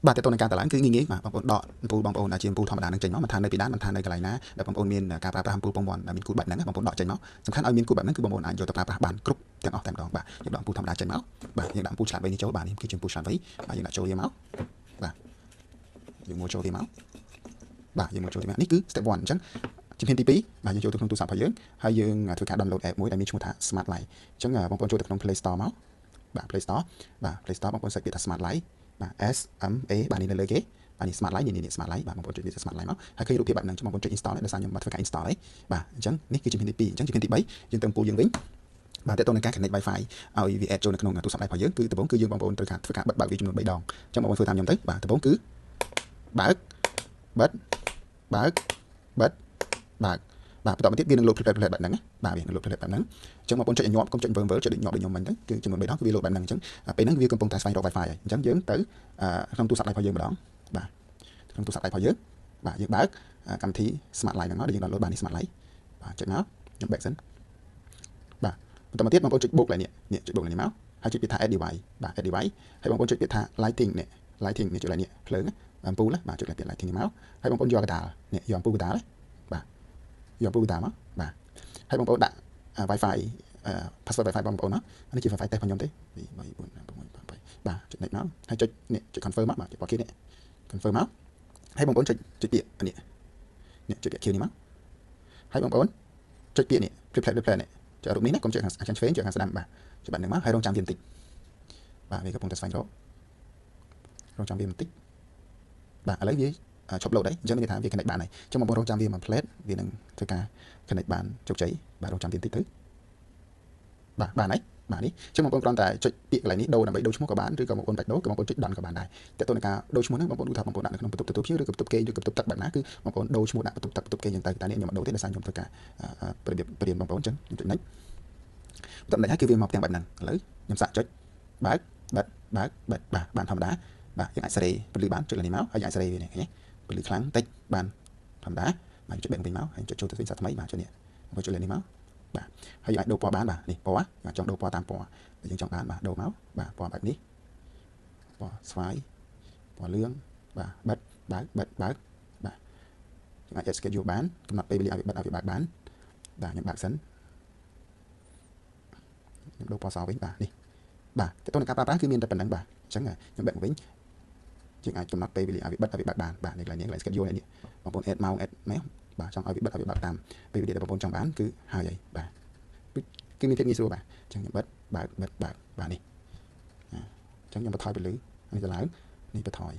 បាទតើតើនឹងការតឡើងគឺងាយៗបាទបងប្អូនដកអំពូលបងប្អូនដែលជាអំពូលធម្មតានឹងចេញមកមិនថានៅពីដើមមិនថានៅកន្លែងណាដែលបងប្អូនមានការប្រើប្រាស់អំពូលពងមាន់ដែលមានគូតបែបហ្នឹងបងប្អូនដកចេញមកសំខាន់ឲ្យមានគូតបែបហ្នឹងគឺបងប្អូនអាចយកទៅប្រើប្រាស់បានគ្រប់ទាំងអស់តែម្ដងបាទយើងដកអំពូលធម្មតាចេញមកបាទយើងដាក់អំពូលឆ្លាតវៃនេះចូលបាទនេះគឺជាអំពូលឆ្លាតវៃបាទយើងដាក់ចូលវាមកបាទយើងមកចូលវាមកបាទយើងមកចូលវាមកនេះគឺ step 1អញ្ចឹងជំហានទី2បាទយើងចូលទៅក្នុងទូរស័ព្ទរបស់យើងហើយយើងធ្វើការ download app មួយដែលមានឈ្មោះថា Smart Light អញ្ចឹងបងប្អូនចូលទៅក្នុង Play Store មកបាទ Play Store បាទ Play Store បងប្អូនសេចពាក្យថា Smart Light បាទ S M A បាទនេះនៅលើគេបាទនេះ Smart Light នេះ Smart Light បាទបងប្អូនចុចវា Smart Light មកហើយឃើញរូបភាពបែបហ្នឹងបងប្អូនចុច install ដោយសារខ្ញុំមកធ្វើការ install ហើយបាទអញ្ចឹងនេះគឺជំហានទី2អញ្ចឹងជំហានទី3យើងទៅអំពូលយើងវិញបាទតើតើនឹងការ connect Wi-Fi ឲ្យវា add ចូលនៅក្នុងទូរស័ព្ទដៃរបស់យើងគឺដំបូងគឺយើងបងប្អូនត្រូវការធ្វើការបិទបើកវាចំនួន3ដងអញ្ចឹងបងប្អូនធ្វើតាមខ្ញុំទៅបាទដំបូងគឺបើកបិទបើកបិទបើកបាទបន្តមកទៀតវានឹង load plate បែបហ្នឹងបាទវានឹង load plate បែបហ្នឹងអញ្ចឹងបងប្អូនចុចឲ្យញាប់កុំចុចវើចុចដូចញាប់ដូចខ្ញុំមិញទៅគឺចំនួន3ដងគឺវា load បែបហ្នឹងអញ្ចឹងពេលហ្នឹងវាកំពុងតែស្វែងរក Wi-Fi ហើយអញ្ចឹងយើងទៅក្នុងទូរស័ព្ទដៃរបស់យើងម្ដងបាទក្នុងទូរស័ព្ទដៃរបស់យើងបាទយើងបើកកម្មវិធី Smart Light ហ្នឹងមកដែលយើង download បាននេះ Smart Light បាទចុចមកខ្ញុំ back សិនបាទបន្តមកទៀតបងប្អូនចុចបុកឡើយនេះចុចបុកឡើយនេះមកហើយចុចពាក្យថា add device បាទ add device ហើយបងប្អូនចុចពាក្យថា lighting នេះ lighting នេះចុចឡើយនេះភ្លើងអំពូលបាទចុចពាក្យ lighting នេះមកហើយបងប្អូនយកកដាលនេះយកអំពូលកដាលបាទយកអំពូលកដាលមកបាទហើយបងប្អូនដាក់ Wi-Fi password Wi-Fi បងប្អូនណានេះជា Wi-Fi test របស់ខ្ញុំទេ2 3 4 5 6 7 បាទចុច next មកហើយចុចនេះចុច confirm មកបាទចុចបកគេនេះ confirm មកហើយបងប្អូនចុចពាក្យនេះចុចពាក្យ Q នេះមកហើយបងប្អូនចុចពាក្យនេះ replay នេះចុចរូបនេះណាកុំចុចខាងឆ្វេងចុចខាងស្ដាំបាទចុចបាត់នឹងមកហើយរងចាំវាបន្តិចបាទវាកំពុងតែស្វែងរងចាំវាបន្តិចបាទឥឡូវវាឈប់ load ហើយអញ្ចឹងមានន័យថាវា connect បានហើយអញ្ចឹងបងប្អូនរងចាំវាមួយ plate វានឹងធ្វើការ connect បានជោគជ័យបាទរងចាំវាបន្តិចទៅបាទបានហើយបាទនេះអញ្ចឹងបងប្អូនគ្រាន់តែចុចពាក្យកន្លែងនេះដូរដើម្បីដូរឈ្មោះក៏បានឬក៏បងប្អូនបាច់ដូរក៏បងប្អូនចុច done ក៏បានដែរតែទៅនឹងការដូរឈ្មោះហ្នឹងបងប្អូនគិតថាបងប្អូនដាក់នៅក្នុងបន្ទប់ទទួលភ្ញៀវឬក៏បន្ទប់គេឬក៏បន្ទប់ទឹកបែបណាគឺបងប្អូនដូរឈ្មោះដាក់បន្ទប់ទឹកបន្ទប់គេអញ្ចឹងទៅតែនេះខ្ញុំអត់ដូរទេដោយសារខ្ញុំធ្វើការប្រៀនបងប្អូនអញ្ចឹងខ្ញុំចុច next បន្ទាប់នេះហើយគឺវាមកផ្ទាំងបែបហ្នឹងឥឡូវខ្ញុំសាកចុចបើកបិទបើកបិទបាទបានធម្មតាបាទយើងអាចសេរីពន្លឺបានចុចលើនេះមកហើយយើងអាចសេរីវានេះឃើញទេពន្លឺខ្លាំងតិចបានធម្មតាបាទចុចបែបវិញមកហើយចុចចូលទៅវិញសាថ្មីបាទចុចនេះមកចុចលើនេះមកបាទហើយយើងអាចដូរពណ៌បានបាទនេះពណ៌យើងចង់ដូរពណ៌តាមពណ៌ដែលយើងចង់បានបាទដូរមកបាទពណ៌បែបនេះពណ៌ស្វាយពណ៌លឿងបាទបិទបើកបិទបើកបាទយើងអាច schedule បានកំណត់ពេលវេលាឲ្យវាបិទឲ្យវាបើកបានបាទខ្ញុំបើកសិនខ្ញុំដូរពណ៌សវិញបាទនេះបាទតើតើនឹងការប្រើប្រាស់គឺមានតែប៉ុណ្្នឹងបាទអញ្ចឹងខ្ញុំបែកមកវិញយើងអាចកំណត់ពេលវេលាឲ្យវាបិទឲ្យវាបើកបានបាទនៅកន្លែងនេះកន្លែង schedule នេះបងប្អូន add ម៉ោង add ម៉េចបាទចង់ឲ្យវាបិទឲ្យវាបើកតាមពេលវេលាដែលបងប្អូនចង់បានគឺហើយបាទគឺមានភាពងាយស្រួលបាទអញ្ចឹងខ្ញុំបិទបើកបិទបើកបាទនេះអញ្ចឹងខ្ញុំបន្ថយពន្លឺនេះទៅឡើងនេះបន្ថយ